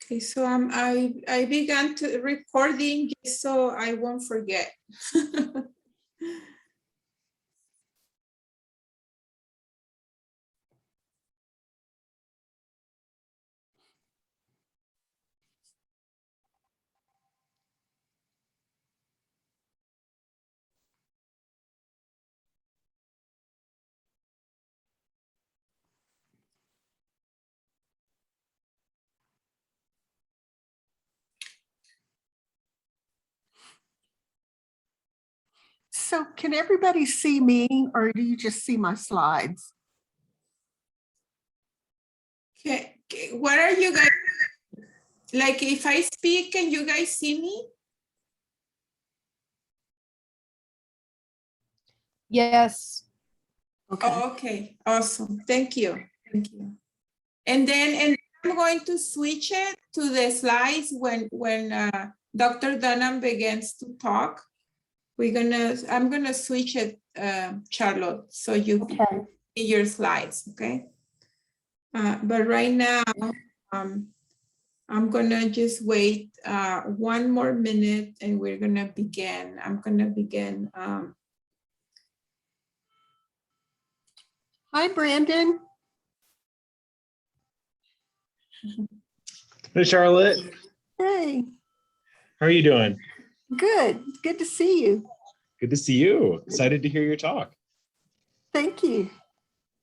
Okay, so I began to recording just so I won't forget. So can everybody see me or do you just see my slides? Okay, what are you guys, like if I speak, can you guys see me? Yes. Okay. Oh, okay, awesome, thank you, thank you. And then I'm going to switch it to the slides when Dr. Dunham begins to talk. I'm gonna switch it, Charlotte, so you Okay. see your slides, okay? But right now, I'm gonna just wait 1 more minute and we're gonna begin. I'm gonna begin. Hi, Brandon. Hey, Charlotte. Hey, How are you doing? good. Good to see you. Good to see you. Excited to hear your talk. Thank you.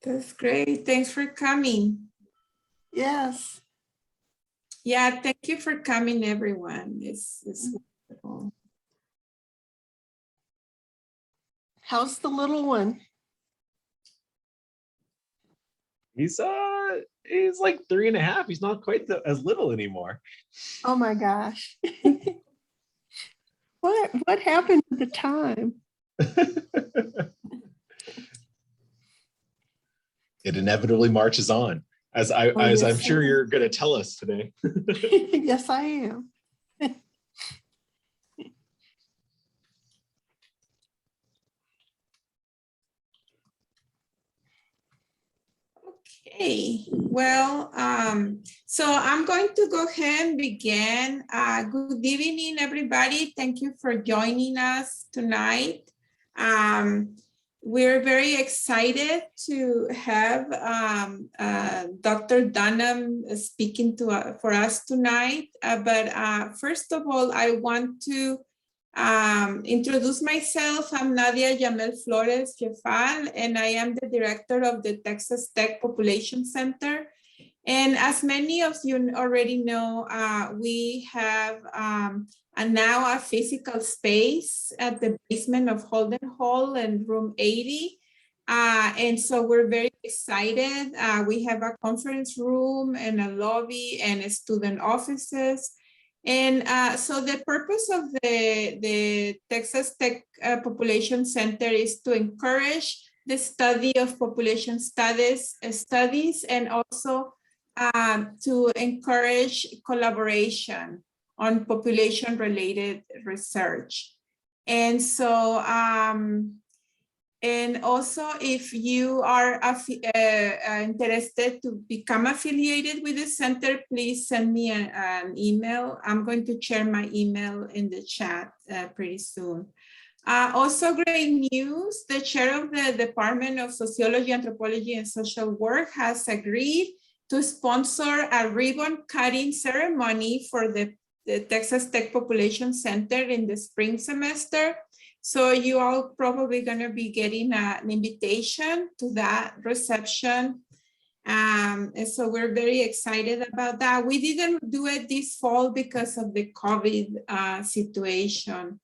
That's great. Thanks for coming. Yes. Yeah, thank you for coming, everyone. It's wonderful. How's the little one? He's like 3.5. He's not quite as little anymore. Oh my gosh. What happened at the time? It inevitably marches on, as yes, I'm sure you're going to tell us today. Yes, I am. Okay, well, so I'm going to go ahead and begin. Good evening, everybody. Thank you for joining us tonight. We're very excited to have Dr. Dunham speaking for us tonight. But first of all, I want to introduce myself. I'm Nadia Yamel Flores Jefal, and I am the director of the Texas Tech Population Center. And as many of you already know, we have now a physical space at the basement of Holden Hall and room 80. And so we're very excited. We have a conference room and a lobby and student offices. And so the purpose of the Texas Tech Population Center is to encourage the study of population studies and also to encourage collaboration on population-related research. And so, and also if you are interested to become affiliated with the center, please send me an email. I'm going to share my email in the chat pretty soon. Also great news, the chair of the Department of Sociology, Anthropology, and Social Work has agreed to sponsor a ribbon cutting ceremony for the Texas Tech Population Center in the spring semester. So you all probably gonna be getting an invitation to that reception. And so we're very excited about that. We didn't do it this fall because of the COVID situation.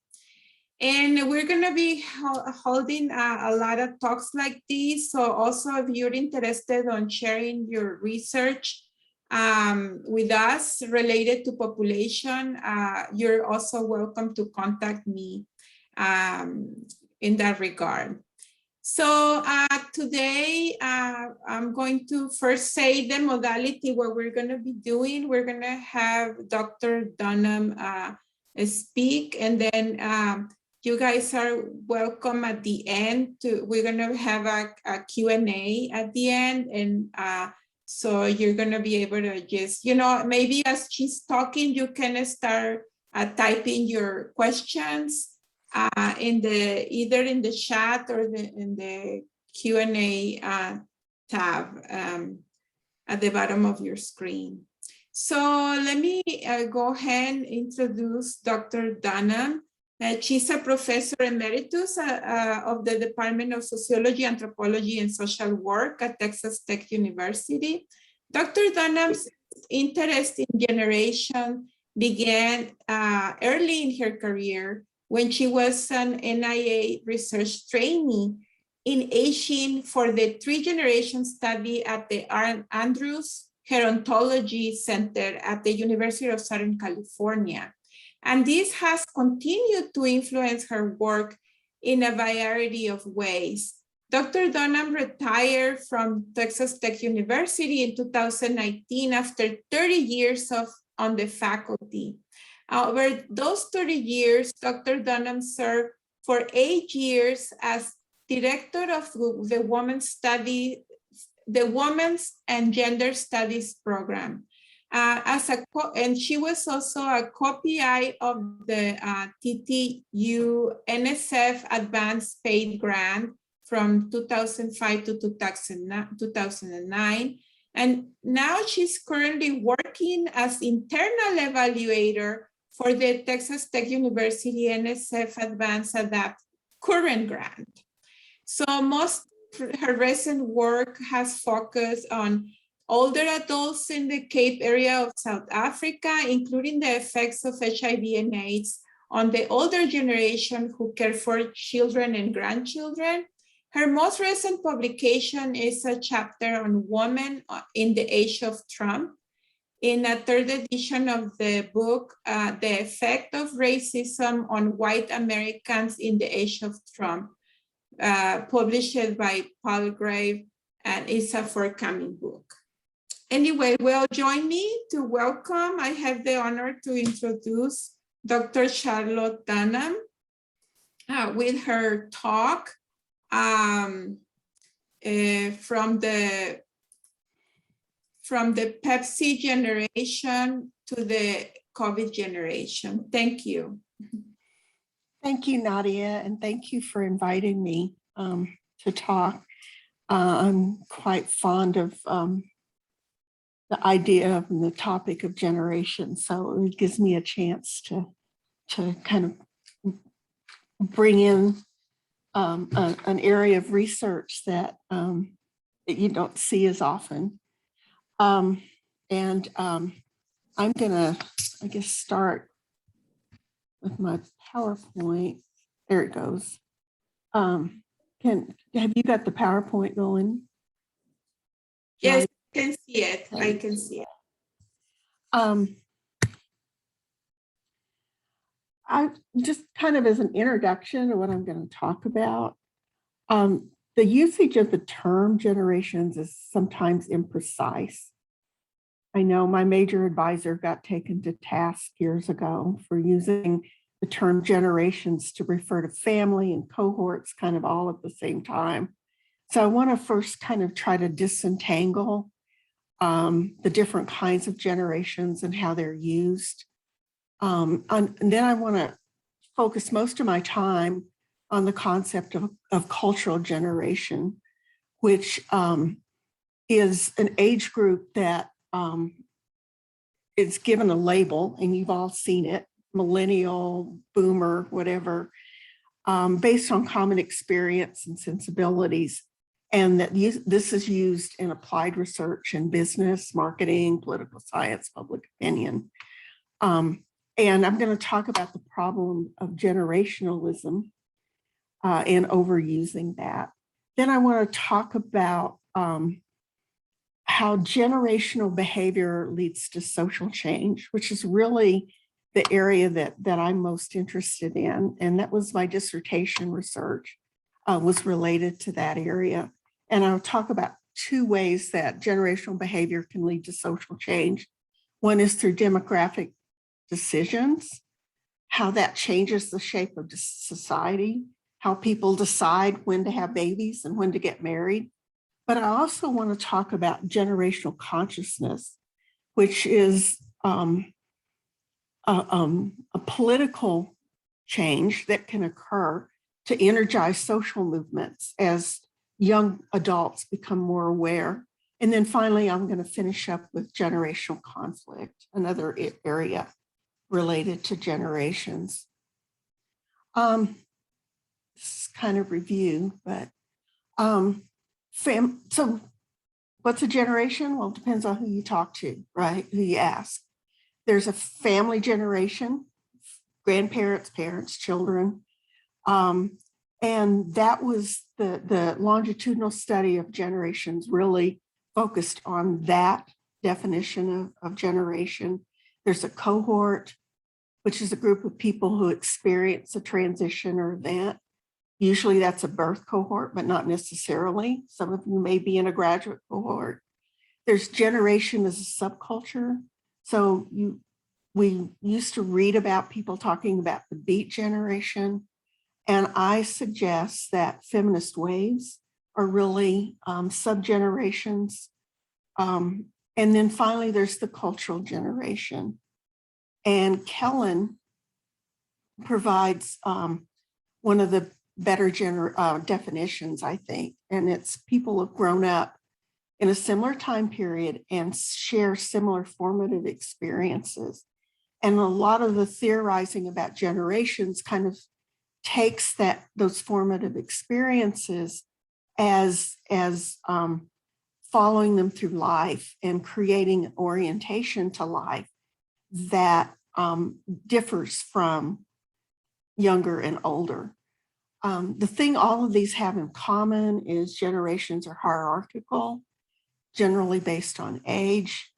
And we're going to be holding a lot of talks like this. So also if you're interested on sharing your research with us related to population, you're also welcome to contact me in that regard. So today, I'm going to first say the modality what we're going to be doing. We're going to have Dr. Dunham speak, and then you guys are welcome at the end. We're going to have a Q&A at the end, and So you're going to be able to just, maybe as she's talking, you can start typing your questions either in the chat or in the Q&A tab at the bottom of your screen. So let me go ahead and introduce Dr. Dunham. She's a professor emeritus of the Department of Sociology, Anthropology, and Social Work at Texas Tech University. Dr. Dunham's interest in generation began early in her career when she was an NIA research trainee in aging for the 3-generation study at the Andrews Gerontology Center at the University of Southern California. And this has continued to influence her work in a variety of ways. Dr. Dunham retired from Texas Tech University in 2019 after 30 years on the faculty. Over those 30 years, Dr. Dunham served for 8 years as director of the Women's and Gender Studies program. And she was also a co-PI of the TTU NSF Advanced Paid Grant from 2005 to 2009. And now she's currently working as internal evaluator for the Texas Tech University NSF Advanced Adapt current grant. So most of her recent work has focused on older adults in the Cape area of South Africa, including the effects of HIV and AIDS on the older generation who care for children and grandchildren. Her most recent publication is a chapter on women in the age of Trump, in a 3rd edition of the book, The Effect of Racism on White Americans in the Age of Trump, published by Palgrave, and it's a forthcoming book. Anyway, well, join me to welcome, I have the honor to introduce Dr. Charlotte Dunham with her talk from the Pepsi generation to the COVID generation. Thank you. Thank you, Nadia, and thank you for inviting me to talk. I'm quite fond of the idea and the topic of generation, so it gives me a chance to kind of bring in an area of research that you don't see as often. I'm gonna, I guess, start with my PowerPoint. There it goes. Have you got the PowerPoint going? Yes, I can see it. I can see it. I just kind of as an introduction to what I'm going to talk about. The usage of the term generations is sometimes imprecise. I know my major advisor got taken to task years ago for using the term generations to refer to family and cohorts kind of all at the same time. So I want to first kind of try to disentangle the different kinds of generations and how they're used. And then I want to focus most of my time on the concept of cultural generation, which is an age group that is given a label, and you've all seen it, millennial, boomer, whatever, based on common experience and sensibilities. And that this is used in applied research in business, marketing, political science, public opinion. And I'm going to talk about the problem of generationalism and overusing that. Then I want to talk about how generational behavior leads to social change, which is really the area that I'm most interested in. And that was my dissertation research was related to that area. And I'll talk about 2 ways that generational behavior can lead to social change. One is through demographic decisions, how that changes the shape of society, how people decide when to have babies and when to get married. But I also want to talk about generational consciousness, which is a political change that can occur to energize social movements as young adults become more aware. And then finally, I'm going to finish up with generational conflict, another area related to generations. This is kind of review, but so what's a generation? Well, it depends on who you talk to, right? Who you ask. There's a family generation, grandparents, parents, children. And that was the longitudinal study of generations really focused on that definition of generation. There's a cohort, which is a group of people who experience a transition or event. Usually that's a birth cohort, but not necessarily. Some of you may be in a graduate cohort. There's generation as a subculture. So we used to read about people talking about the beat generation. And I suggest that feminist waves are really subgenerations. And then finally, there's the cultural generation. And Kellen provides one of the better definitions, I think. And it's people have grown up in a similar time period and share similar formative experiences. And a lot of the theorizing about generations kind of takes those formative experiences as following them through life and creating an orientation to life that differs from younger and older. The thing all of these have in common is generations are hierarchical, generally based on age,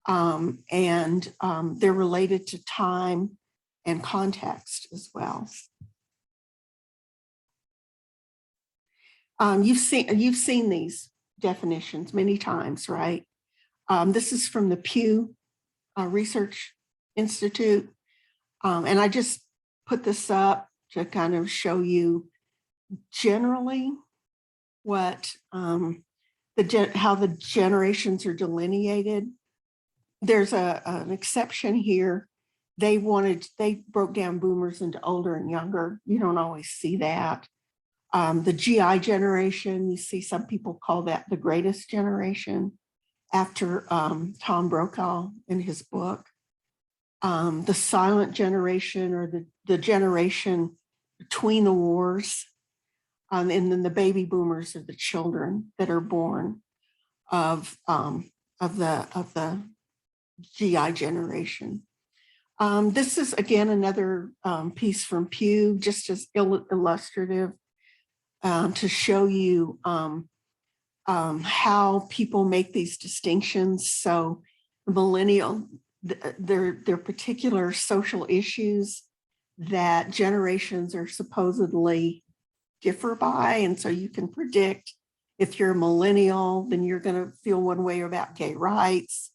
and they're related to time and context as well. You've seen these definitions many times, right? This is from the Pew Research Institute, and I just put this up to kind of show you generally what how the generations are delineated. There's an exception here. They broke down boomers into older and younger. You don't always see that. The GI generation, you see some people call that the greatest generation after Tom Brokaw in his book. The silent generation, or the generation between the wars, and then the baby boomers are the children that are born of the GI generation. This is again another piece from Pew, just as illustrative to show you how people make these distinctions. So millennial, they're particular social issues that generations are supposedly differ by. And so you can predict if you're a millennial, then you're going to feel one way about gay rights.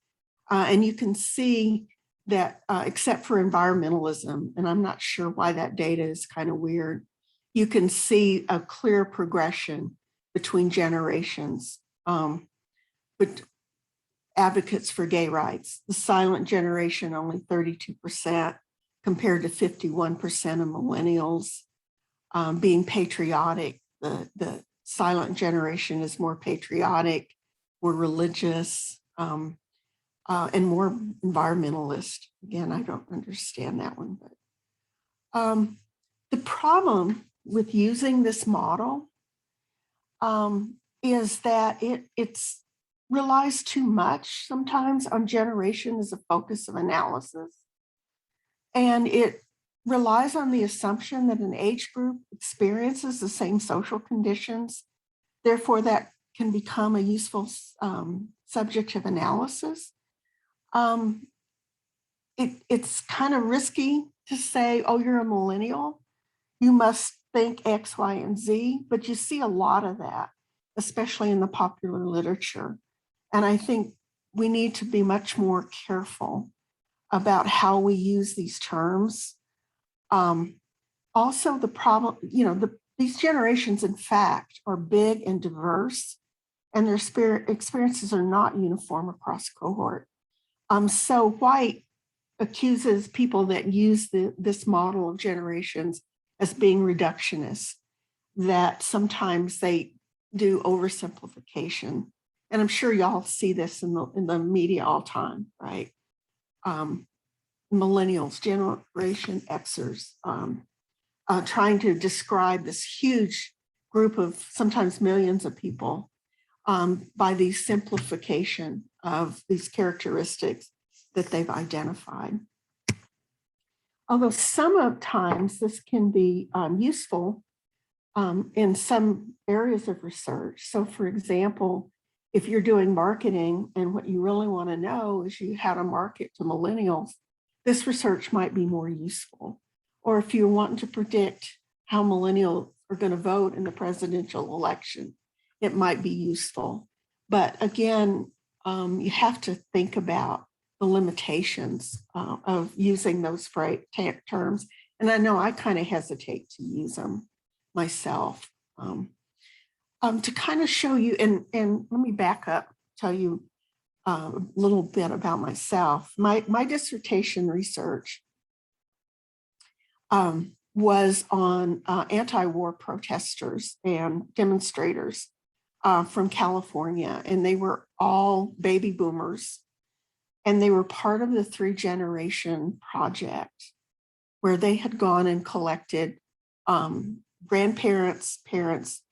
And you can see that except for environmentalism, and I'm not sure why that data is kind of weird, you can see a clear progression between generations. But advocates for gay rights, the silent generation, only 32% compared to 51% of millennials. Being patriotic, the silent generation is more patriotic, more religious, and more environmentalist. Again, I don't understand that one, but the problem with using this model is that it relies too much sometimes on generation as a focus of analysis. And it relies on the assumption that an age group experiences the same social conditions. Therefore, that can become a useful subject of analysis. It's kind of risky to say, oh, you're a millennial, you must think X, Y, and Z, but you see a lot of that, especially in the popular literature. And I think we need to be much more careful about how we use these terms. Also, the problem, these generations, in fact, are big and diverse. and their experiences are not uniform across cohort. So White accuses people that use this model of generations as being reductionist, that sometimes they do oversimplification. And I'm sure y'all see this in the media all the time, right? Millennials, Generation Xers, trying to describe this huge group of sometimes millions of people by the simplification of these characteristics that they've identified. Although sometimes this can be useful in some areas of research. So for example, if you're doing marketing and what you really want to know is how to market to millennials, this research might be more useful. Or if you're wanting to predict how millennials are going to vote in the presidential election, it might be useful. But again, you have to think about the limitations of using those terms. And I know I kind of hesitate to use them myself. To kind of show you, and let me back up, tell you a little bit about myself. My dissertation research was on anti-war protesters and demonstrators from California, and they were all baby boomers, and they were part of the 3-generation project where they had gone and collected grandparents, parents,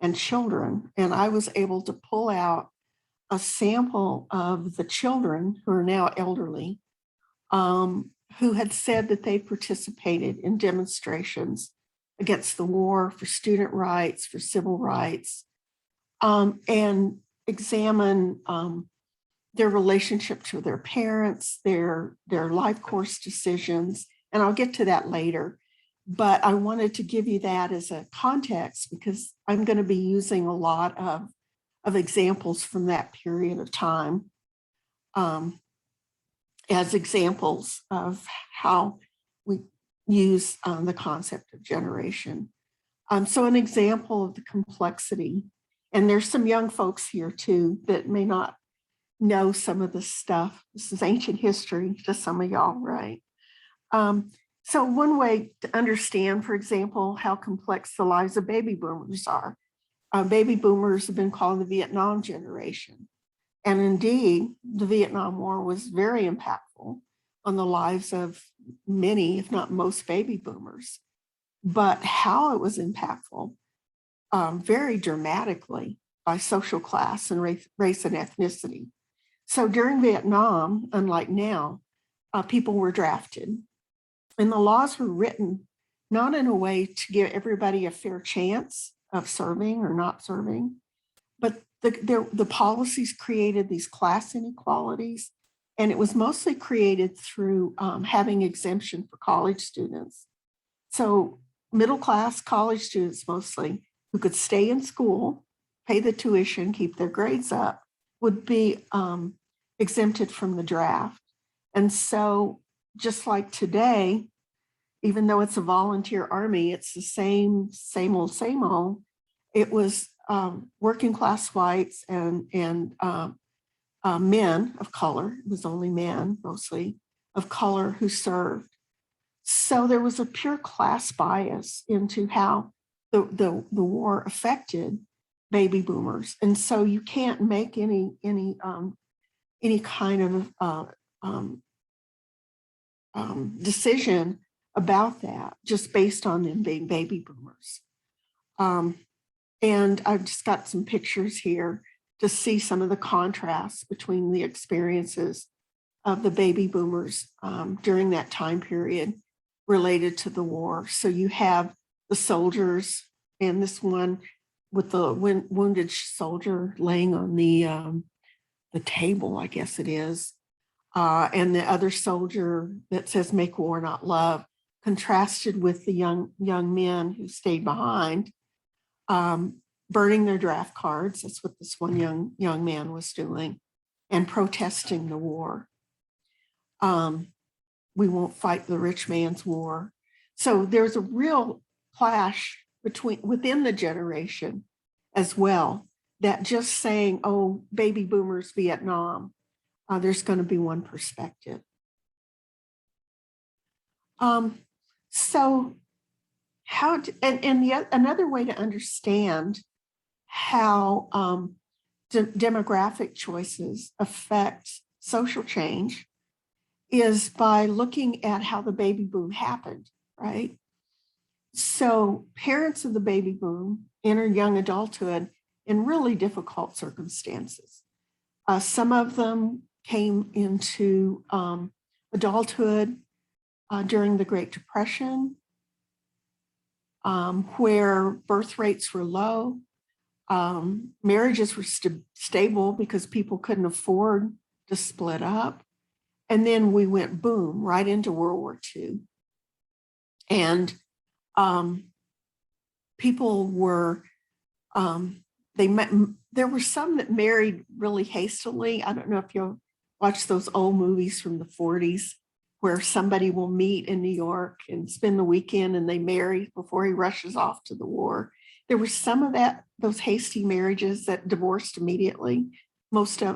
and children. And I was able to pull out a sample of the children who are now elderly, who had said that they participated in demonstrations against the war, for student rights, for civil rights, and examine their relationship to their parents, their life course decisions. And I'll get to that later. But I wanted to give you that as a context because I'm going to be using a lot of examples from that period of time as examples of how we use the concept of generation. So an example of the complexity, and there's some young folks here too that may not know some of this stuff. This is ancient history to some of y'all, right? So one way to understand, for example, how complex the lives of baby boomers are. Baby boomers have been called the Vietnam generation. And indeed, the Vietnam War was very impactful on the lives of many, if not most, baby boomers. But how it was impactful very dramatically by social class and race and ethnicity. So during Vietnam, unlike now, people were drafted. And the laws were written not in a way to give everybody a fair chance of serving or not serving, but the policies created these class inequalities, and it was mostly created through having exemption for college students. So middle-class college students mostly, who could stay in school, pay the tuition, keep their grades up, would be exempted from the draft. And so just like today, even though it's a volunteer army, it's the same old. It was working class whites and men of color. It was only men mostly of color who served. So there was a pure class bias into how the war affected baby boomers, and so you can't make any kind of decision about that just based on them being baby boomers. And I've just got some pictures here to see some of the contrasts between the experiences of the baby boomers during that time period related to the war. So you have the soldiers, and this one with the wounded soldier laying on the table, I guess it is, and the other soldier that says "Make war, not love," contrasted with the young men who stayed behind, burning their draft cards. That's what this one young man was doing, and protesting the war. We won't fight the rich man's war. So there's a real clash within the generation as well, that just saying, oh, baby boomers, Vietnam, there's going to be one perspective. So how, another way to understand how demographic choices affect social change is by looking at how the baby boom happened, right? So parents of the baby boom enter young adulthood in really difficult circumstances. Some of them came into adulthood during the Great Depression, where birth rates were low. Marriages were stable because people couldn't afford to split up. And then we went boom right into World War II. And people were, there were some that married really hastily. I don't know if you'll watch those old movies from the 40s where somebody will meet in New York and spend the weekend and they marry before he rushes off to the war. There was some of those hasty marriages that divorced immediately,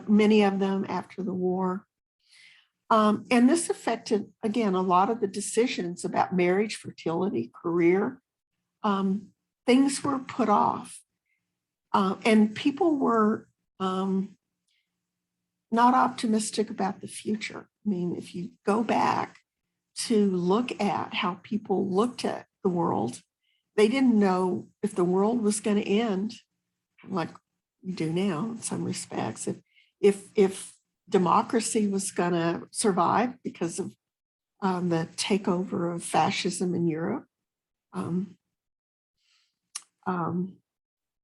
many of them after the war. And this affected, again, a lot of the decisions about marriage, fertility, career. Things were put off. And people were not optimistic about the future. I mean, if you go back to look at how people looked at the world, they didn't know if the world was going to end like we do now in some respects. If democracy was going to survive because of the takeover of fascism in Europe.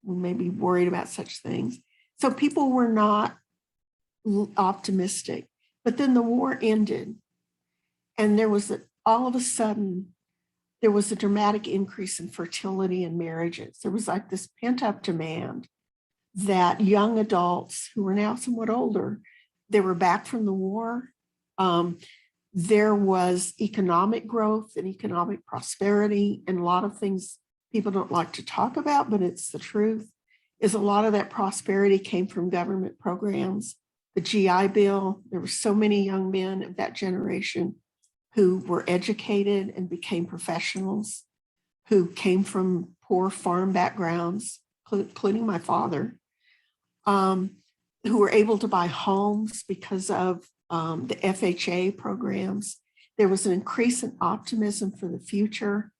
We may be worried about such things. So people were not optimistic. But then the war ended, and all of a sudden, there was a dramatic increase in fertility and marriages. There was like this pent-up demand that young adults who were now somewhat older, they were back from the war. There was economic growth and economic prosperity, and a lot of things people don't like to talk about, but it's the truth, is a lot of that prosperity came from government programs. The GI Bill, there were so many young men of that generation who were educated and became professionals, who came from poor farm backgrounds, including my father, who were able to buy homes because of the FHA programs. There was an increase in optimism for the future.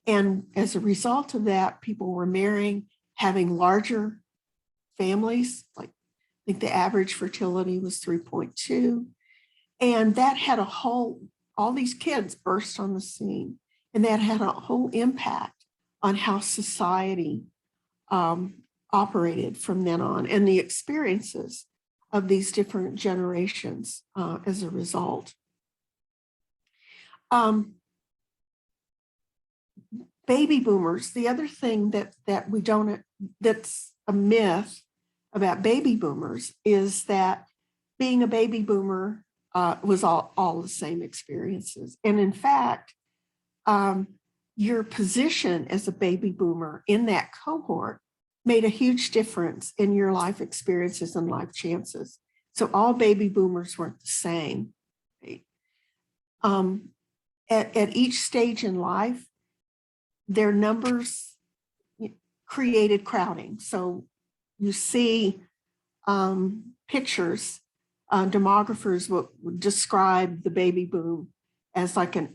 And as a result of that, people were marrying, having larger families. Like, I think the average fertility was 3.2. And that had all these kids burst on the scene. And that had a whole impact on how society operated from then on, and the experiences of these different generations as a result. Baby boomers, the other thing that's a myth about baby boomers is that being a baby boomer was all the same experiences. And in fact, your position as a baby boomer in that cohort made a huge difference in your life experiences and life chances. So all baby boomers weren't the same. Right? At each stage in life, their numbers created crowding. So you see pictures, demographers would describe the baby boom as like a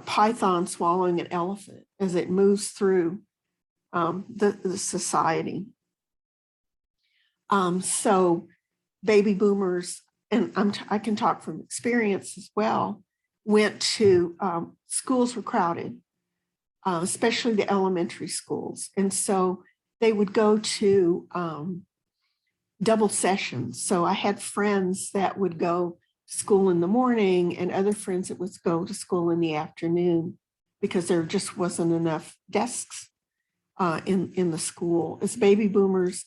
python swallowing an elephant as it moves through the society. So baby boomers, and I can talk from experience as well, went to schools were crowded, especially the elementary schools. And so they would go to double sessions. So I had friends that would go to school in the morning and other friends that would go to school in the afternoon because there just wasn't enough desks in the school. As baby boomers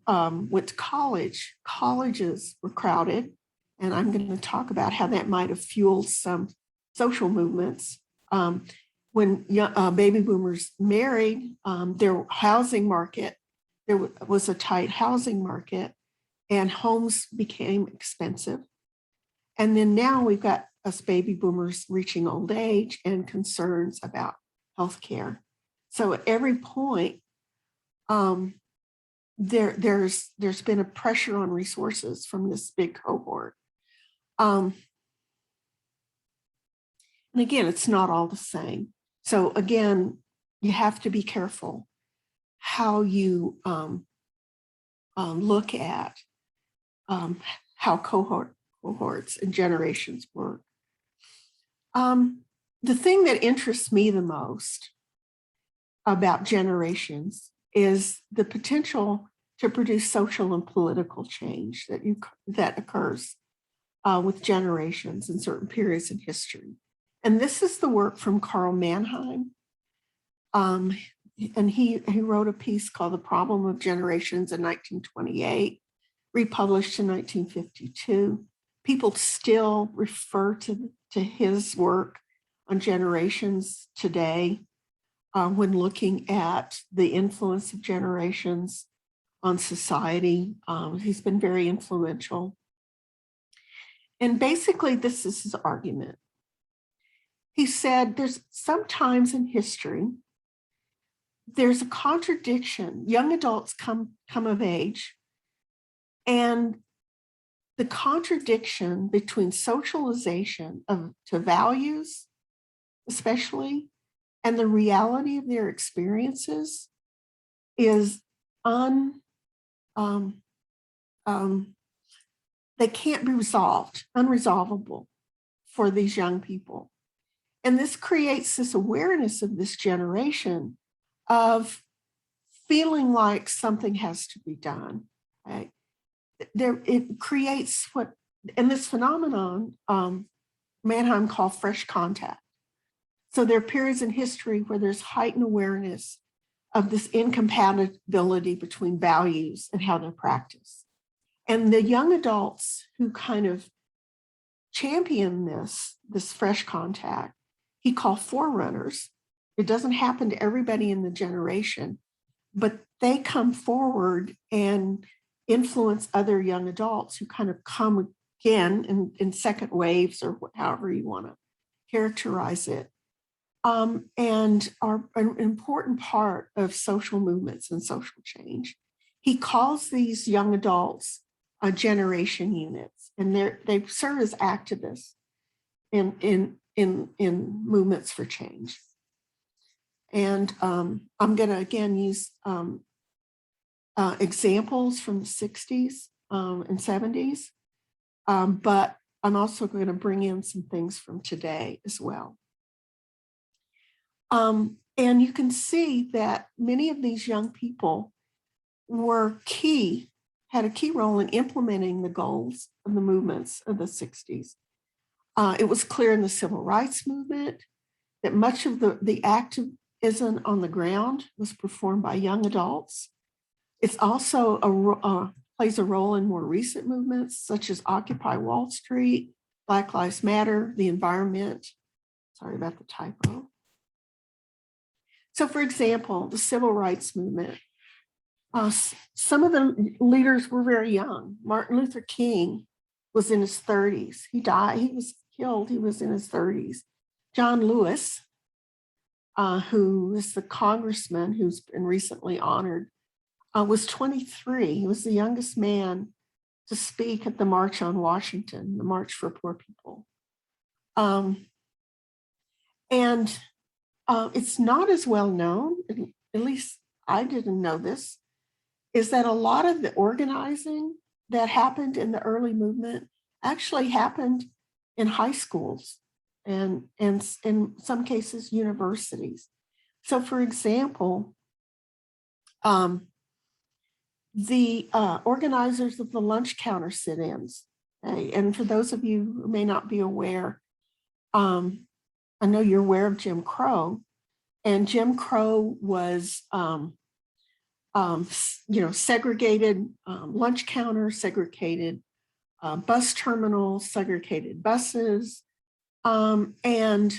went to college, colleges were crowded. And I'm going to talk about how that might have fueled some social movements. When baby boomers married, their housing market was a tight housing market and homes became expensive. And then now we've got us baby boomers reaching old age and concerns about healthcare. So at every point, there's been a pressure on resources from this big cohort. And again, it's not all the same. So again, you have to be careful how you look at how cohorts and generations work. The thing that interests me the most about generations is the potential to produce social and political change that occurs with generations in certain periods in history. And this is the work from Carl Mannheim. And he wrote a piece called The Problem of Generations in 1928, republished in 1952. People still refer to his work on generations today when looking at the influence of generations on society. He's been very influential. And basically, this is his argument. He said there's sometimes in history, there's a contradiction. Young adults come of age, and the contradiction between socialization to values, especially, and the reality of their experiences is they can't be resolved, unresolvable for these young people. And this creates this awareness of this generation of feeling like something has to be done, right? It creates and this phenomenon, Mannheim called fresh contact. So there are periods in history where there's heightened awareness of this incompatibility between values and how they're practiced. And the young adults who kind of champion this fresh contact, he called forerunners. It doesn't happen to everybody in the generation, but they come forward and influence other young adults who kind of come again in second waves or however you want to characterize it, and are an important part of social movements and social change. He calls these young adults generation units, and they serve as activists in movements for change. And I'm going to again use examples from the 60s and 70s, but I'm also going to bring in some things from today as well. And you can see that many of these young people had a key role in implementing the goals of the movements of the 60s. It was clear in the civil rights movement that much of the activism on the ground was performed by young adults. It's also plays a role in more recent movements such as Occupy Wall Street, Black Lives Matter, the environment. Sorry about the typo. So for example, the civil rights movement, some of the leaders were very young. Martin Luther King was in his 30s. He died, he was killed, he was in his 30s. John Lewis, who is the congressman who's been recently honored, was 23. He was the youngest man to speak at the March on Washington, the March for Poor People. It's not as well known, at least I didn't know this, is that a lot of the organizing that happened in the early movement actually happened in high schools and in some cases universities. So for example, the organizers of the lunch counter sit-ins, and for those of you who may not be aware, I know you're aware of Jim Crow, and Jim Crow was, segregated lunch counters, segregated bus terminals, segregated buses, and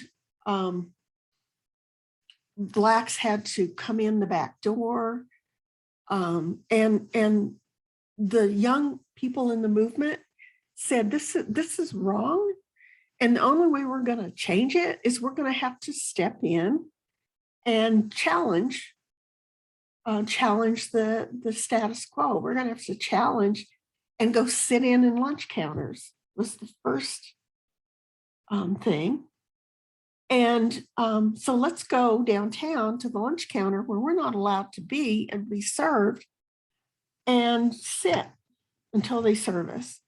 Blacks had to come in the back door. And the young people in the movement said, this is wrong. And the only way we're going to change it is we're going to have to step in and challenge the status quo. We're going to have to challenge and go sit in lunch counters was the first thing. And so let's go downtown to the lunch counter where we're not allowed to be and be served and sit until they serve us.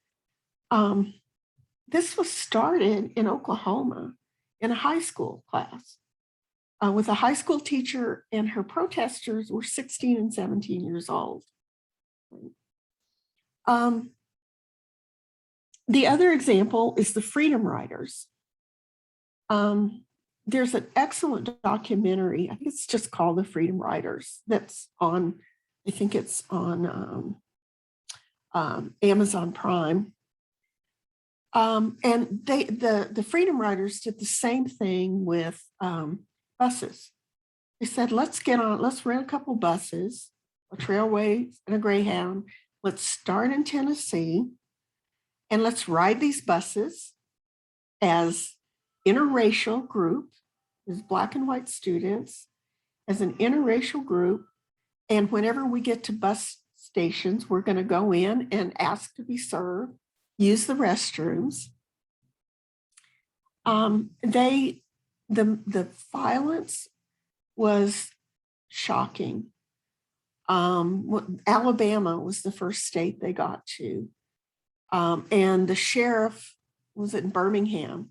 This was started in Oklahoma in a high school class with a high school teacher, and her protesters were 16 and 17 years old. The other example is the Freedom Riders. There's an excellent documentary, I think it's just called The Freedom Riders, that's on, I think it's on Amazon Prime. And the Freedom Riders did the same thing with buses. They said, let's rent a couple buses, a Trailway and a Greyhound. Let's start in Tennessee and let's ride these buses as interracial group, as Black and white students, as an interracial group. And whenever we get to bus stations, we're going to go in and ask to be served, use the restrooms. The violence was shocking. Alabama was the first state they got to. And the sheriff was in Birmingham,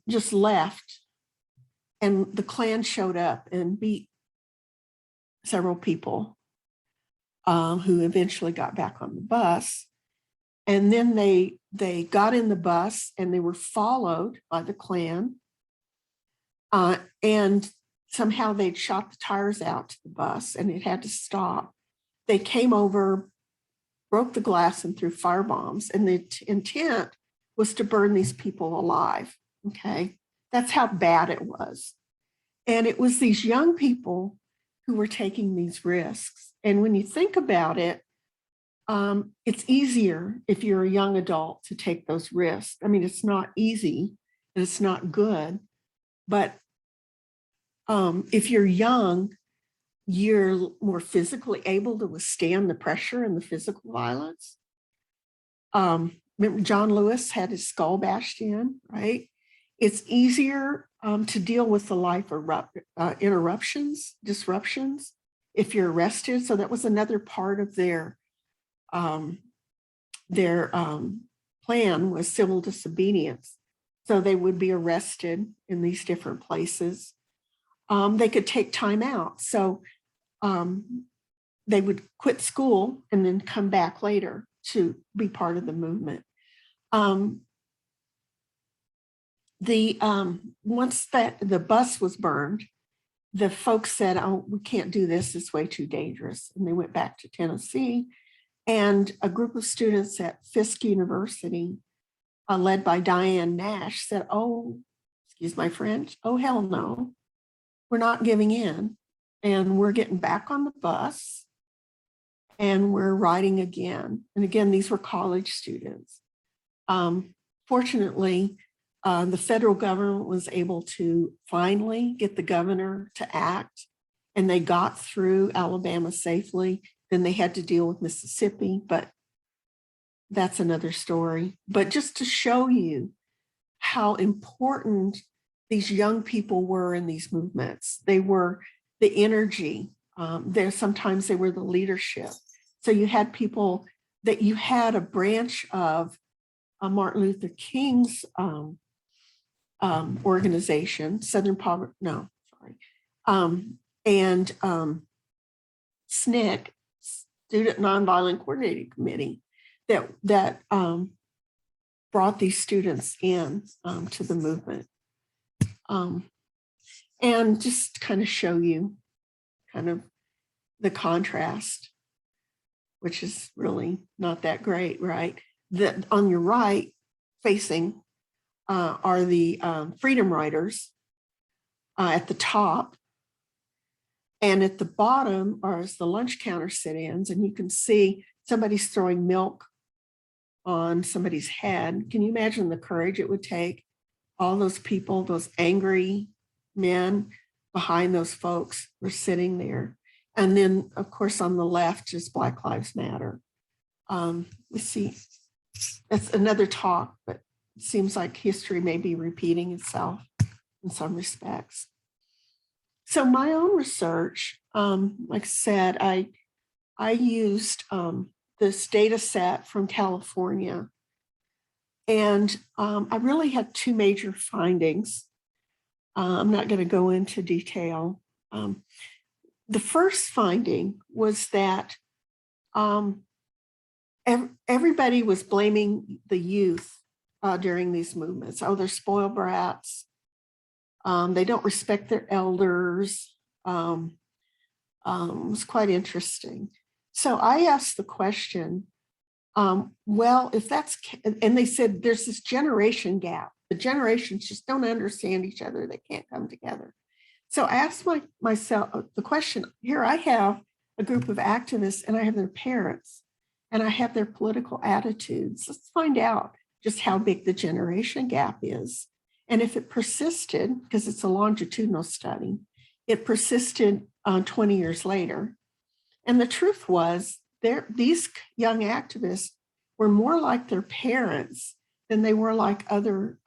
just left, and the Klan showed up and beat several people who eventually got back on the bus. And then they got in the bus and they were followed by the Klan. And somehow they'd shot the tires out to the bus and it had to stop. They came over, broke the glass and threw fire bombs. And the intent was to burn these people alive. Okay, that's how bad it was. And it was these young people who were taking these risks. And when you think about it, it's easier if you're a young adult to take those risks. I mean, it's not easy and it's not good, but if you're young, you're more physically able to withstand the pressure and the physical violence. Remember, John Lewis had his skull bashed in, right? It's easier to deal with the life disruptions, if you're arrested. So that was another part of their plan was civil disobedience. So they would be arrested in these different places. They could take time out. So they would quit school and then come back later to be part of the movement. Once the bus was burned, the folks said, oh, we can't do this. It's way too dangerous. And they went back to Tennessee. And a group of students at Fisk University, led by Diane Nash, said, oh, excuse my French, oh, hell no. We're not giving in. And we're getting back on the bus and we're riding again. And again, these were college students. Fortunately, the federal government was able to finally get the governor to act, and they got through Alabama safely. Then they had to deal with Mississippi, but that's another story. But just to show you how important these young people were in these movements, they were the energy. Sometimes they were the leadership. So you had people that you had a branch of Martin Luther King's organization, Southern Poverty, and SNCC, Student Nonviolent Coordinating Committee, that brought these students in to the movement. And just kind of show you kind of the contrast, which is really not that great, right? That on your right facing are the Freedom Riders at the top. And at the bottom are the lunch counter sit-ins, and you can see somebody's throwing milk on somebody's head. Can you imagine the courage it would take? All those people, those angry men behind those folks were sitting there. And then, of course, on the left is Black Lives Matter. We see that's another talk, but it seems like history may be repeating itself in some respects. So my own research, like I said, I used this data set from California, and I really had two major findings. I'm not going to go into detail. The first finding was that everybody was blaming the youth during these movements. Oh, they're spoiled brats. They don't respect their elders. It was quite interesting. So I asked the question, well, if that's, and they said there's this generation gap. The generations just don't understand each other. They can't come together. So I asked myself the question, here I have a group of activists and I have their parents and I have their political attitudes. Let's find out just how big the generation gap is. And if it persisted, because it's a longitudinal study, it persisted 20 years later. And the truth was, these young activists were more like their parents than they were like other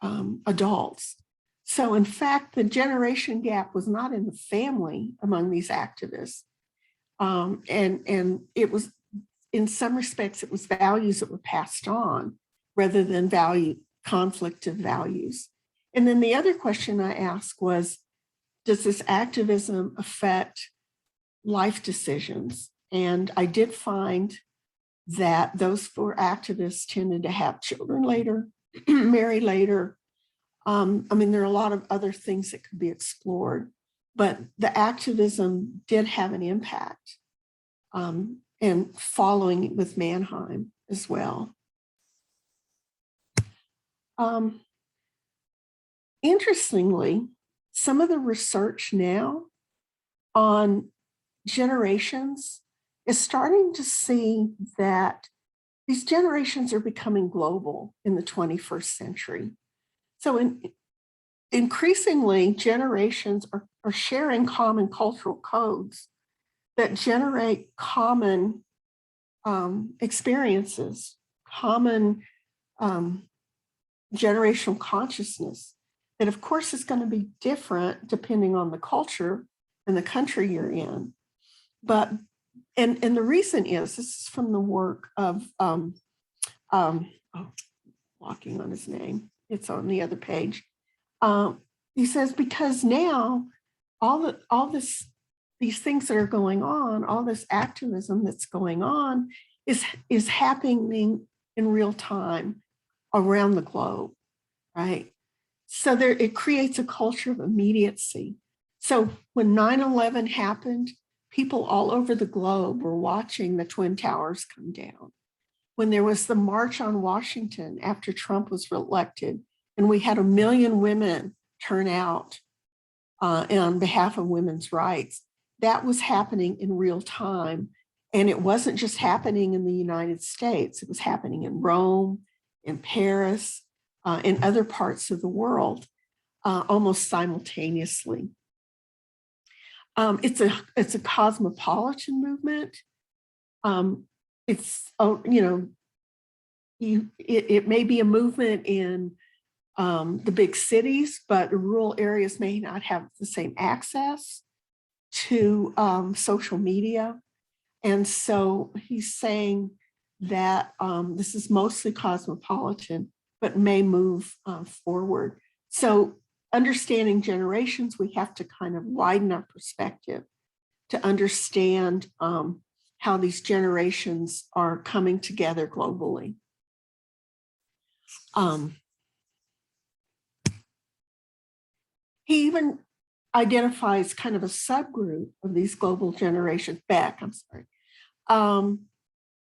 adults. So in fact, the generation gap was not in the family among these activists. And it was, in some respects, it was values that were passed on rather than conflict of values. And then the other question I asked was, does this activism affect life decisions? And I did find that those four activists tended to have children later, marry later. I mean, there are a lot of other things that could be explored, but the activism did have an impact, and following with Mannheim as well. Interestingly, some of the research now on generations is starting to see that these generations are becoming global in the 21st century. So increasingly, generations are sharing common cultural codes that generate common experiences, common generational consciousness that, of course, is going to be different depending on the culture and the country you're in. But and the reason is, this is from the work of walking on his name. It's on the other page. He says, because now these things that are going on, all this activism that's going on is happening in real time around the globe, right? So it creates a culture of immediacy. So when 9/11 happened, people all over the globe were watching the Twin Towers come down. When there was the March on Washington after Trump was reelected, and we had 1 million women turn out on behalf of women's rights, that was happening in real time. And it wasn't just happening in the United States, it was happening in Rome, in Paris, in other parts of the world, almost simultaneously. It's a cosmopolitan movement. It may be a movement in the big cities, but rural areas may not have the same access to social media. And so he's saying that this is mostly cosmopolitan, but may move forward. So understanding generations, we have to kind of widen our perspective to understand how these generations are coming together globally. He even identifies kind of a subgroup of these global generations.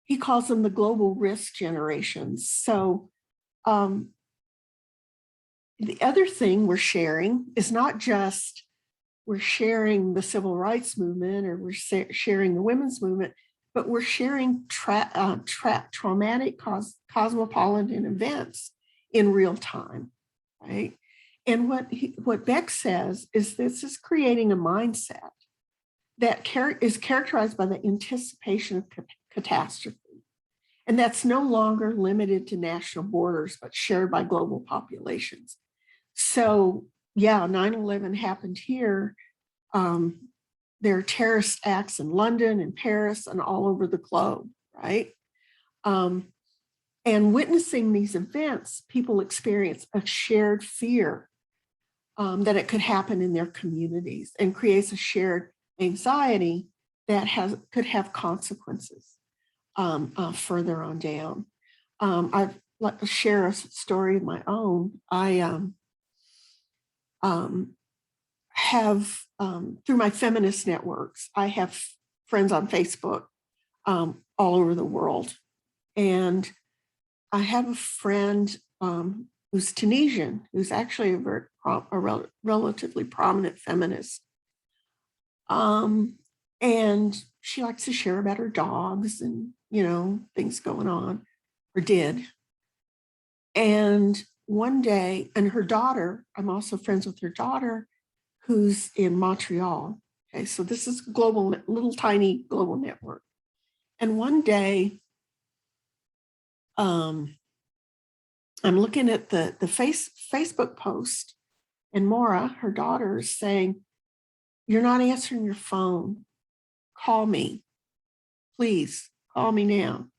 He calls them the global risk generations. So the other thing we're sharing is not just we're sharing the civil rights movement, or we're sharing the women's movement, but we're sharing traumatic cosmopolitan events in real time, right? And what Beck says is this is creating a mindset that is characterized by the anticipation of catastrophe. And that's no longer limited to national borders, but shared by global populations. So yeah, 9/11 happened here. There are terrorist acts in London and Paris and all over the globe, right? And witnessing these events, people experience a shared fear that it could happen in their communities, and creates a shared anxiety that could have consequences further on down. I'd like to share a story of my own. I have, through my feminist networks, I have friends on Facebook all over the world. And I have a friend who's Tunisian, who's actually a relatively prominent feminist. And she likes to share about her dogs and, things going on, or did. And one day, and her daughter, I'm also friends with her daughter, who's in Montreal. Okay, so this is global, little tiny global network. And one day, I'm looking at the Facebook post, and Maura, her daughter, is saying, "You're not answering your phone. Call me. Please call me now."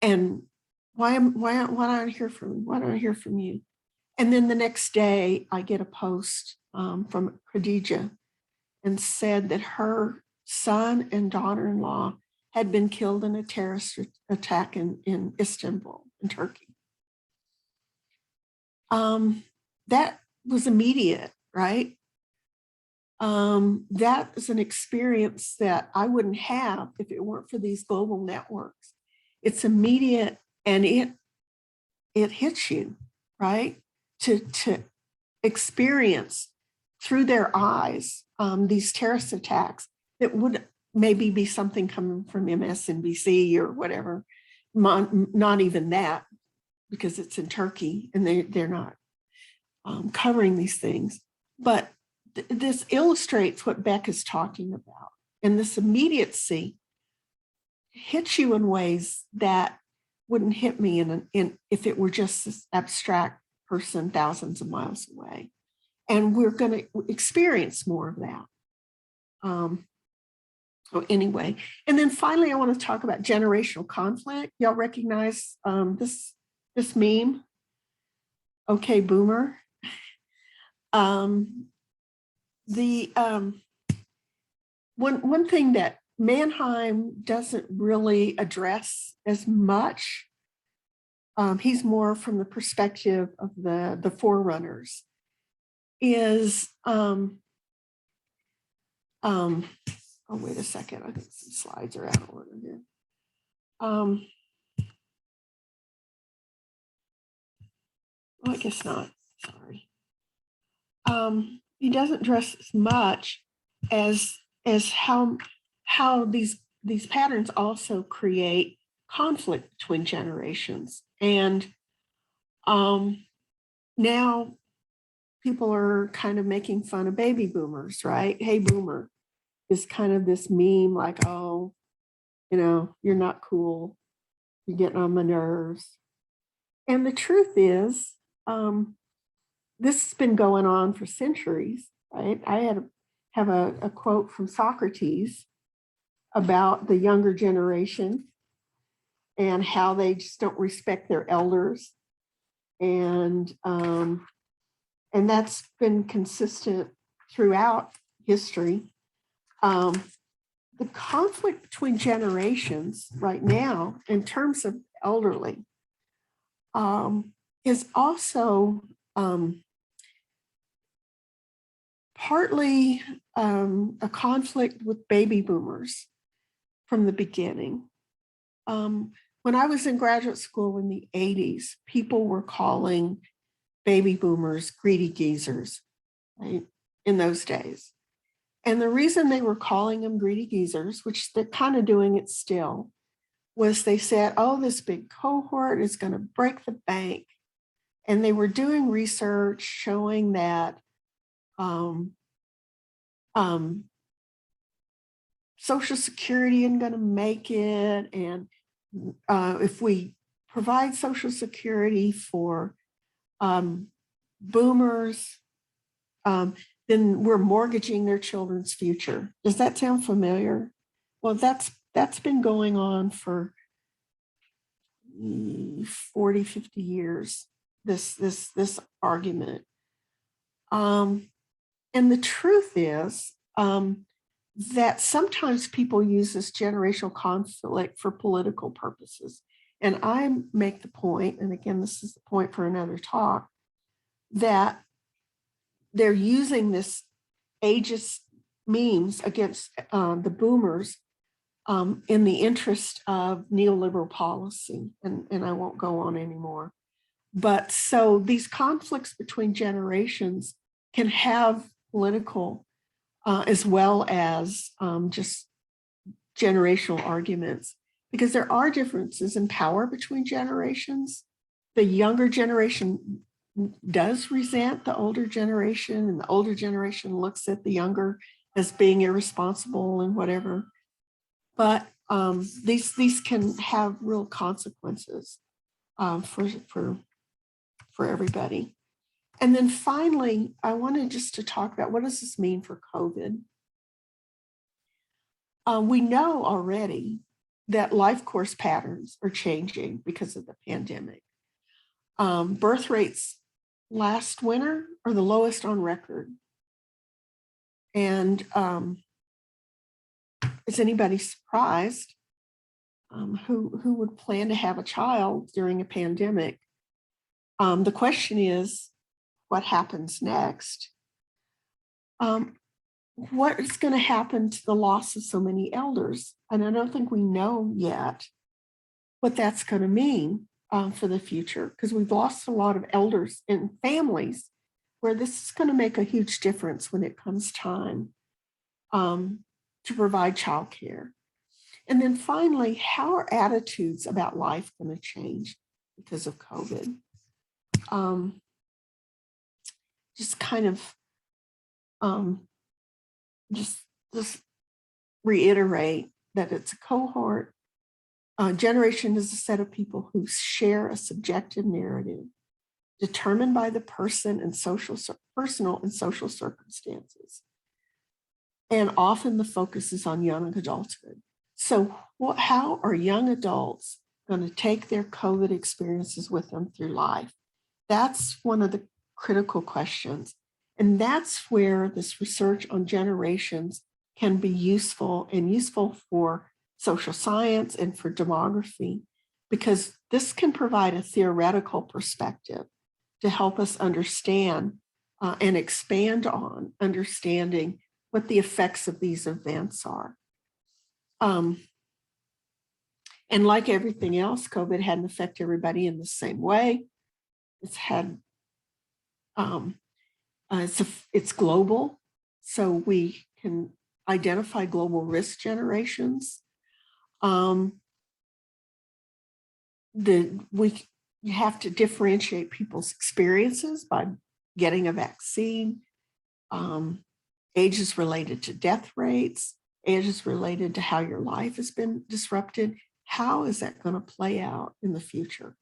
And why don't I hear from you? Why don't I hear from you? And then the next day, I get a post from Khadija, and said that her son and daughter-in-law had been killed in a terrorist attack in Istanbul, in Turkey. That was immediate, right? That is an experience that I wouldn't have if it weren't for these global networks. It's immediate, and it hits you, right? To experience through their eyes these terrorist attacks that would maybe be something coming from MSNBC or whatever, not even that, because it's in Turkey and they're not covering these things. But this illustrates what Beck is talking about. And this immediacy hits you in ways that wouldn't hit me if it were just this abstract person thousands of miles away. And we're going to experience more of that. So anyway, and then finally, I want to talk about generational conflict. Y'all recognize this meme? Okay, boomer. One thing that Mannheim doesn't really address as much, he's more from the perspective of the forerunners, is oh, wait a second, I think some slides are out of order here. Well, I guess not, sorry. He doesn't address as much as how these patterns also create conflict between generations. And now people are kind of making fun of baby boomers, right? Hey, boomer is kind of this meme like, oh, you're not cool. You're getting on my nerves. And the truth is, this has been going on for centuries, right? I have a quote from Socrates about the younger generation and how they just don't respect their elders. And that's been consistent throughout history. The conflict between generations right now, in terms of elderly, is also partly a conflict with baby boomers from the beginning. When I was in graduate school in the 80s, people were calling baby boomers greedy geezers, right? in those days. And the reason they were calling them greedy geezers, which they're kind of doing it still, was they said, oh, this big cohort is going to break the bank. And they were doing research showing that Social Security isn't going to make it. And if we provide Social Security for boomers, then we're mortgaging their children's future. Does that sound familiar? Well, that's been going on for 40, 50 years, this argument. And the truth is that sometimes people use this generational conflict for political purposes. And I make the point, and again, this is the point for another talk, that they're using this ageist memes against the boomers in the interest of neoliberal policy. And I won't go on anymore. But so these conflicts between generations can have political as well as just generational arguments, because there are differences in power between generations. The younger generation does resent the older generation, and the older generation looks at the younger as being irresponsible and whatever. But these can have real consequences for everybody. And then finally, I wanted just to talk about what does this mean for COVID? We know already that life course patterns are changing because of the pandemic. Birth rates last winter are the lowest on record. And is anybody surprised who would plan to have a child during a pandemic? The question is, what happens next? What is going to happen to the loss of so many elders? And I don't think we know yet what that's going to mean for the future, because we've lost a lot of elders in families where this is going to make a huge difference when it comes time to provide childcare. And then finally, how are attitudes about life going to change because of COVID? Just kind of just reiterate that it's a cohort. Generation is a set of people who share a subjective narrative determined by the person and personal and social circumstances. And often the focus is on young adulthood. So how are young adults going to take their COVID experiences with them through life? That's one of the critical questions. And that's where this research on generations can be useful, and useful for social science and for demography, because this can provide a theoretical perspective to help us understand and expand on understanding what the effects of these events are. And like everything else, COVID hadn't affected everybody in the same way. It's had, it's global, so we can identify global risk generations. You have to differentiate people's experiences by getting a vaccine, ages related to death rates, ages related to how your life has been disrupted. How is that going to play out in the future?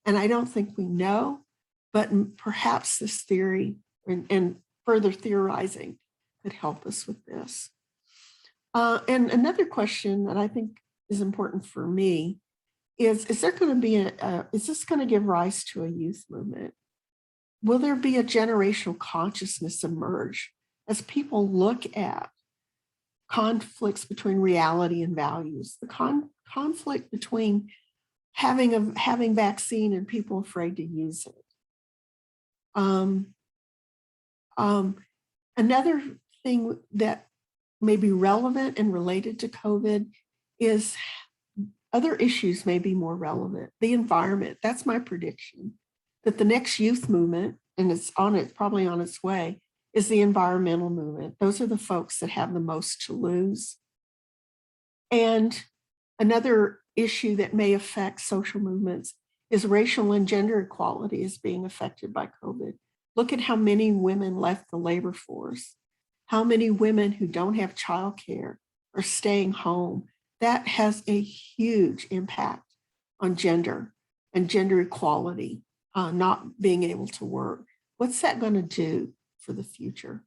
And I don't think we know, but perhaps this theory and further theorizing could help us with this. And another question that I think is important for me is there going to be is this going to give rise to a youth movement? Will there be a generational consciousness emerge as people look at conflicts between reality and values, the conflict between having vaccine and people afraid to use it? Another thing that may be relevant and related to COVID is other issues may be more relevant. The environment, that's my prediction, that the next youth movement, and it's probably on its way, is the environmental movement. Those are the folks that have the most to lose. And another issue that may affect social movements is racial and gender equality is being affected by COVID. Look at how many women left the labor force, how many women who don't have childcare are staying home. That has a huge impact on gender and gender equality, not being able to work. What's that going to do for the future?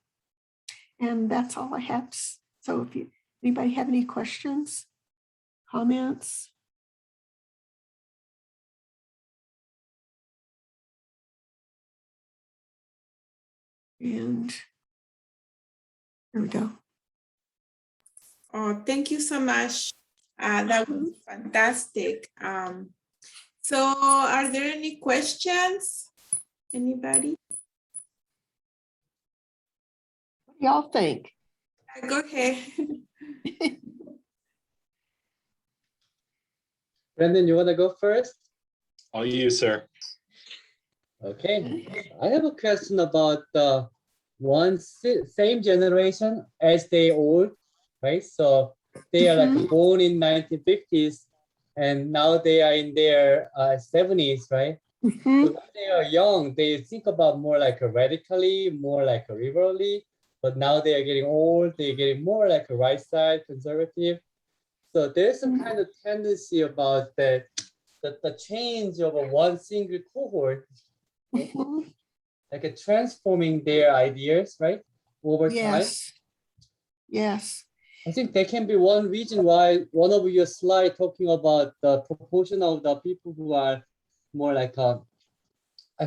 And that's all I have. So if anybody have any questions, comments? And there we go. Oh, thank you so much. That was fantastic. So are there any questions? Anybody? What do y'all think? Go ahead. Brendan, you want to go first? All you, sir. Okay. I have a question about the same generation as they old, right? So they are like born in 1950s and now they are in their 70s, right? So when they are young, they think about more like a radically, more like a liberally, but now they are getting old, they're getting more like a right side conservative. So there's some kind of tendency about that the change of one single cohort, like a transforming their ideas, right, over time. Yes. Yes. I think that can be one reason why one of your slides talking about the proportion of the people who are more like I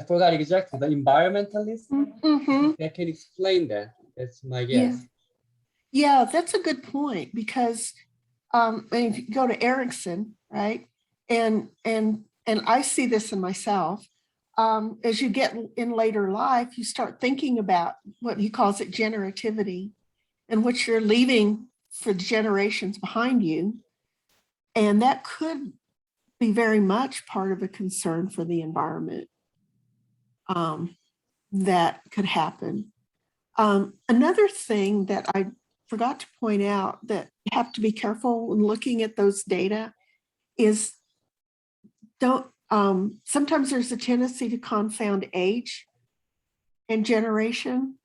forgot exactly, the environmentalists. That can explain that. That's my guess. Yeah, that's a good point because if you go to Erickson, right, and I see this in myself. As you get in later life, you start thinking about what he calls it generativity and what you're leaving for the generations behind you. And that could be very much part of a concern for the environment that could happen. Another thing that I forgot to point out that you have to be careful when looking at those data is sometimes there's a tendency to confound age and generation.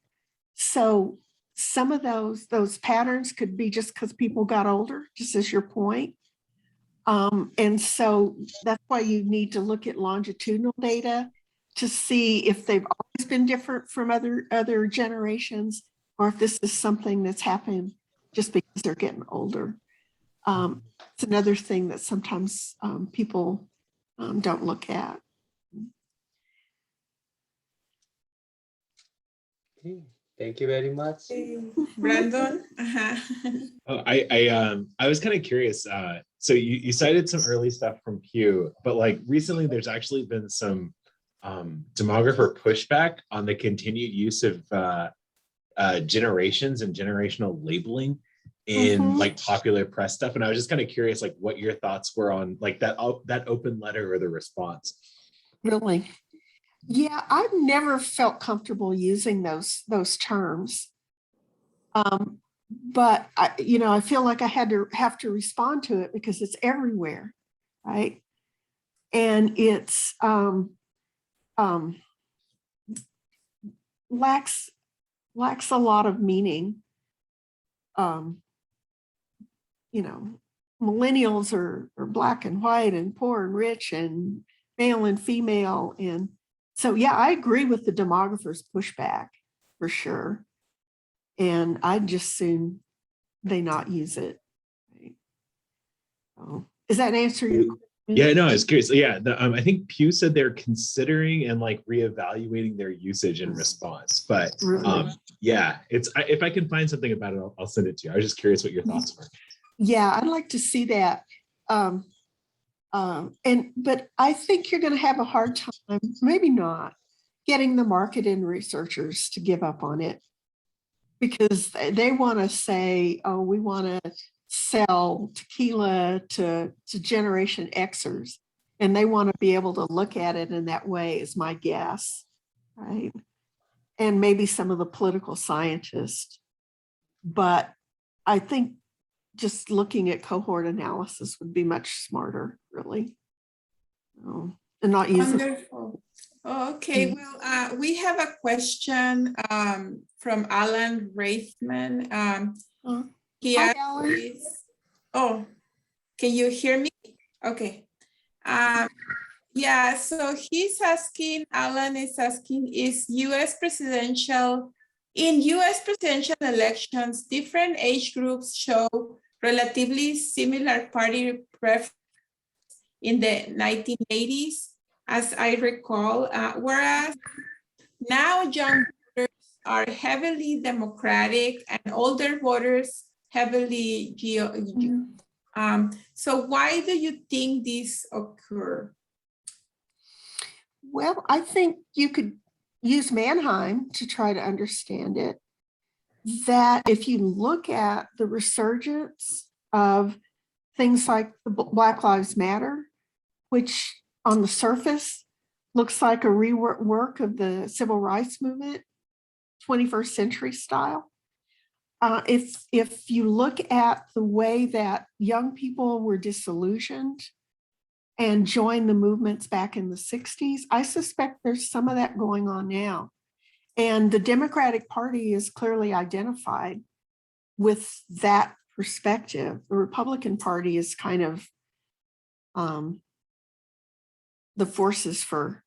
So some of those patterns could be just because people got older, just as your point. And so that's why you need to look at longitudinal data to see if they've always been different from other generations, or if this is something that's happened just because they're getting older. It's another thing that sometimes people don't look at. Okay. Thank you very much. Brandon? Oh, I was kind of curious. So you cited some early stuff from Pew, but like recently there's actually been some demographer pushback on the continued use of generations and generational labeling in like popular press stuff. And I was just kind of curious, like what your thoughts were on like that open letter or the response. Really? Yeah, I've never felt comfortable using those terms. But I feel like I have to respond to it because it's everywhere, right? And it's lacks a lot of meaning. Millennials are black and white and poor and rich and male and female. And so, yeah, I agree with the demographers' pushback for sure. And I'd just soon they not use it. Right? So, does that answer your question? Yeah, no, I was curious. Yeah, I think Pew said they're considering and like reevaluating their usage in response. But Really? yeah, if I can find something about it, I'll send it to you. I was just curious what your thoughts were. Yeah, I'd like to see that. But I think you're going to have a hard time, maybe not, getting the marketing researchers to give up on it because they want to say, oh, we want to sell tequila to Generation Xers, and they want to be able to look at it in that way, is my guess, right? and maybe some of the political scientists. But I think just looking at cohort analysis would be much smarter, really. And not use it. Wonderful. Oh, okay, well, we have a question from Alan Raithman. He Hi, asked, Alan. oh, can you hear me? Okay. Yeah, so he's asking, Alan is asking, in US presidential elections, different age groups show relatively similar party preference in the 1980s, as I recall, whereas now young voters are heavily Democratic and older voters heavily so why do you think this occur? Well, I think you could use Mannheim to try to understand it. That if you look at the resurgence of things like the Black Lives Matter, which on the surface looks like a rework of the civil rights movement, 21st century style. If you look at the way that young people were disillusioned and joined the movements back in the 60s, I suspect there's some of that going on now. And the Democratic Party is clearly identified with that perspective. The Republican Party is kind of the forces for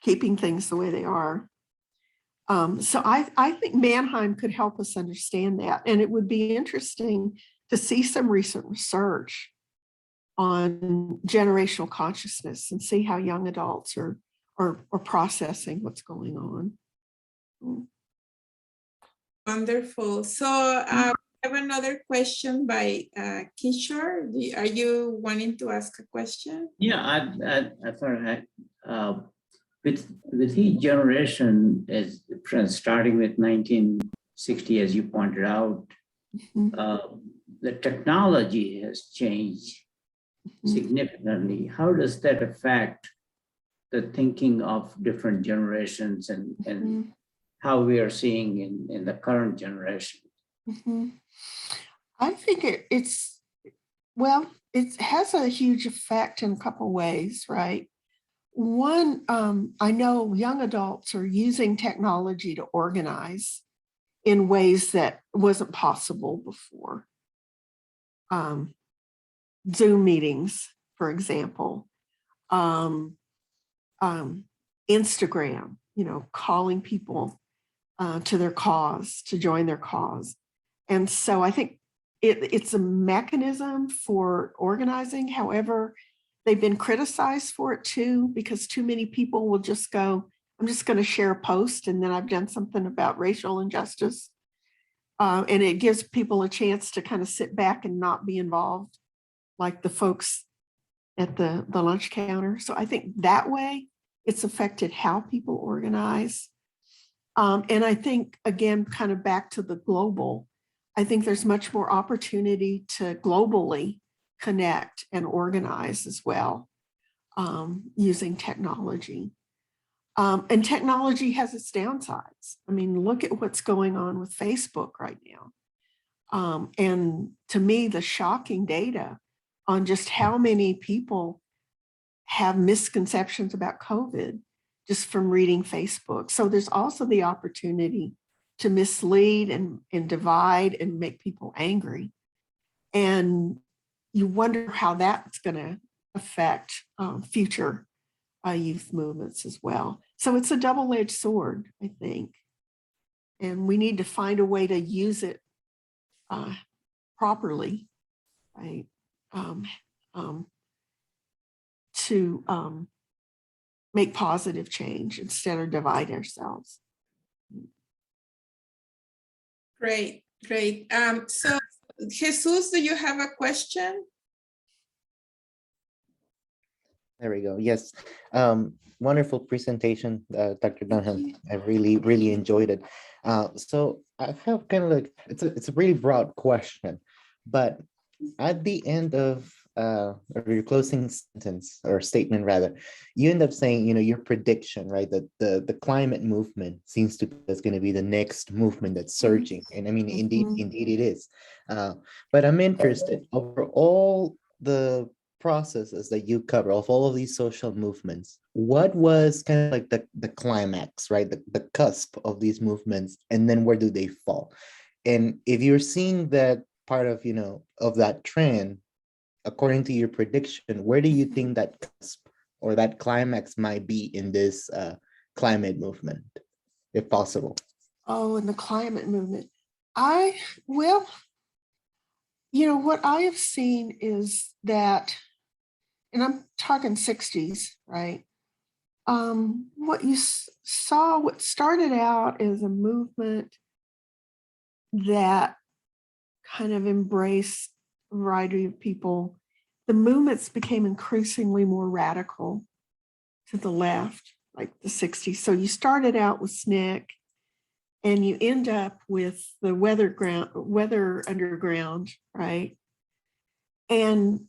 keeping things the way they are. So I think Mannheim could help us understand that. And it would be interesting to see some recent research on generational consciousness and see how young adults are processing what's going on. Wonderful. So I have another question by Kishore. Are you wanting to ask a question? Yeah, I thought with each generation, as starting with 1960, as you pointed out, the technology has changed significantly. How does that affect the thinking of different generations and how we are seeing in the current generation? I think it has a huge effect in a couple ways, right? One, I know young adults are using technology to organize in ways that wasn't possible before. Zoom meetings, for example, Instagram, calling people to their cause, to join their cause. And so I think it's a mechanism for organizing. However, they've been criticized for it too, because too many people will just go, I'm just going to share a post and then I've done something about racial injustice. And it gives people a chance to kind of sit back and not be involved, like the folks at the lunch counter. So I think that way it's affected how people organize. And I think, again, kind of back to the global, I think there's much more opportunity to globally connect and organize as well using technology. And technology has its downsides. I mean, look at what's going on with Facebook right now. And to me, the shocking data on just how many people have misconceptions about COVID just from reading Facebook. So there's also the opportunity to mislead and divide and make people angry. And you wonder how that's going to affect future youth movements as well. So it's a double-edged sword, I think. And we need to find a way to use it properly, right? To make positive change instead of divide ourselves. Great. So Jesus, do you have a question? There we go. Yes. Wonderful presentation, Dr. Dunham. I really enjoyed it. So I have kind of like, it's a really broad question, but at the end of or your closing sentence or statement rather, you end up saying, your prediction, right? That the climate movement seems to is going to be the next movement that's surging. And I mean, indeed it is. But I'm interested over all the processes that you cover of all of these social movements, what was kind of like the climax, right? The cusp of these movements, and then where do they fall? And if you're seeing that part of, of that trend, according to your prediction, where do you think that cusp or that climax might be in this climate movement, if possible? Oh, in the climate movement. Well, what I have seen is that, and I'm talking 60s, right? What you saw, what started out as a movement that kind of embraced a variety of people, the movements became increasingly more radical to the left, like the 60s. So you started out with SNCC, and you end up with the weather underground, right? And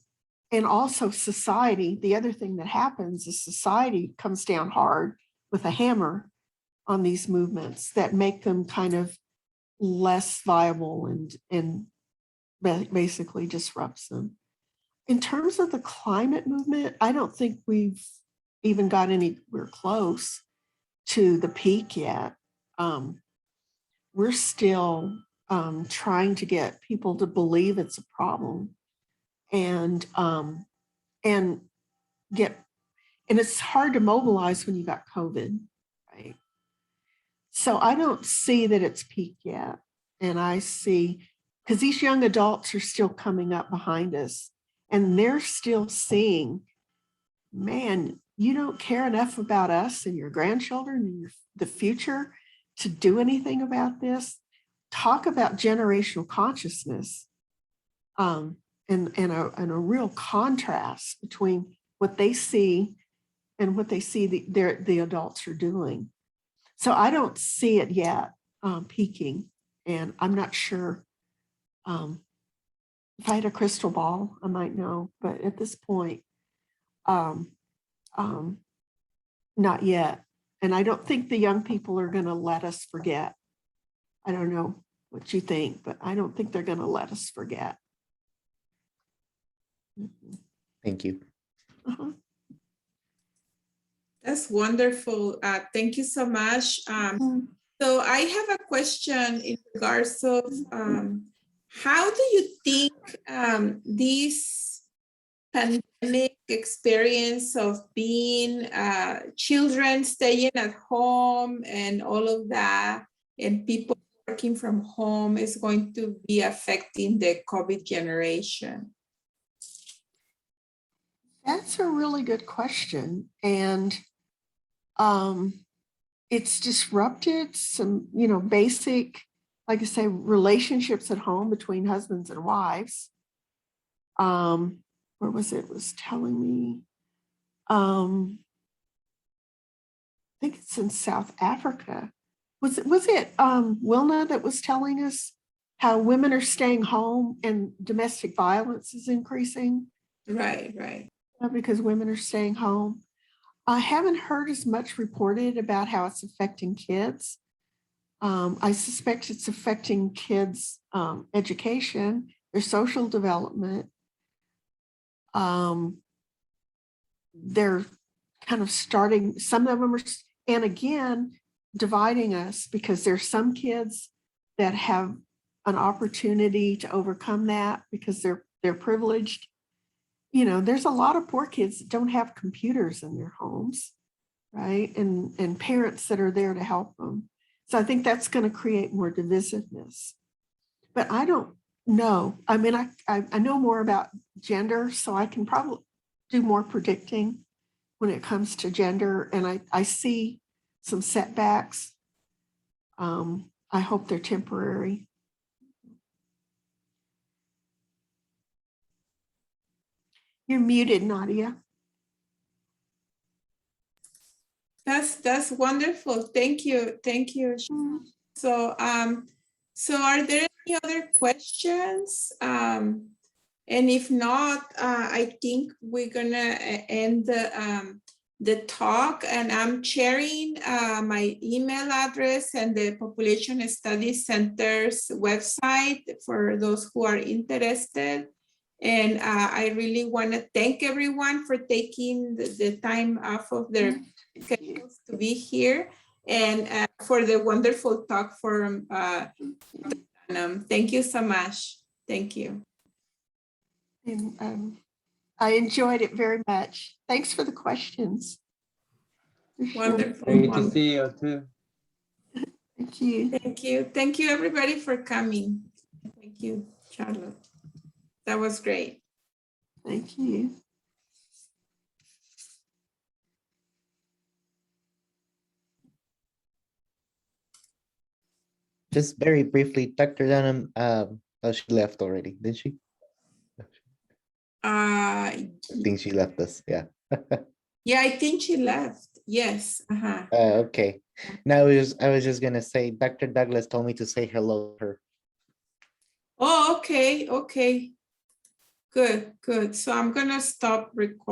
also society. The other thing that happens is society comes down hard with a hammer on these movements that make them kind of less viable and basically disrupts them. In terms of the climate movement, I don't think we've even got anywhere close to the peak yet. We're still trying to get people to believe it's a problem, and it's hard to mobilize when you got COVID, right? So I don't see that it's peaked yet, and I see, because these young adults are still coming up behind us, and they're still seeing, man, you don't care enough about us and your grandchildren and the future to do anything about this. Talk about generational consciousness, and a real contrast between what they see and what they see the adults are doing. So I don't see it yet peaking, and I'm not sure. If I had a crystal ball, I might know, but at this point, not yet. And I don't think the young people are going to let us forget. I don't know what you think, but I don't think they're going to let us forget. Thank you. Uh-huh. That's wonderful. Thank you so much. So I have a question in regards of how do you think this pandemic experience of being children staying at home and all of that, and people working from home is going to be affecting the COVID generation? That's a really good question. And it's disrupted some, basic, like I say, relationships at home between husbands and wives. Where was it? It was telling me, I think it's in South Africa. Was it Wilna that was telling us how women are staying home and domestic violence is increasing? Right. Because women are staying home. I haven't heard as much reported about how it's affecting kids. I suspect it's affecting kids' education, their social development. They're kind of starting, some of them are, and again, dividing us, because there's some kids that have an opportunity to overcome that because they're privileged. There's a lot of poor kids that don't have computers in their homes, right? And parents that are there to help them. So I think that's going to create more divisiveness. But I don't know. I mean, I know more about gender, so I can probably do more predicting when it comes to gender. And I see some setbacks. I hope they're temporary. You're muted, Nadia. That's wonderful. Thank you. So, so are there any other questions? And if not, I think we're gonna end the talk, and I'm sharing my email address and the Population Studies Center's website for those who are interested. And I really want to thank everyone for taking the time off of their schedules to be here, and for the wonderful talk from Dunham. Thank you so much. Thank you. And I enjoyed it very much. Thanks for the questions. For sure. Wonderful. Great to wonderful. see you too. Thank you. Thank you. Thank you, everybody, for coming. Thank you, Charlotte. That was great. Thank you. Just very briefly, Dr. Dunham, oh, she left already, did she? I think she left us, yeah. Yeah, I think she left. Yes. Uh-huh. Okay. Now I was just gonna say, Dr. Douglas told me to say hello to her. Oh, okay. Okay. Good, good. So I'm gonna stop recording.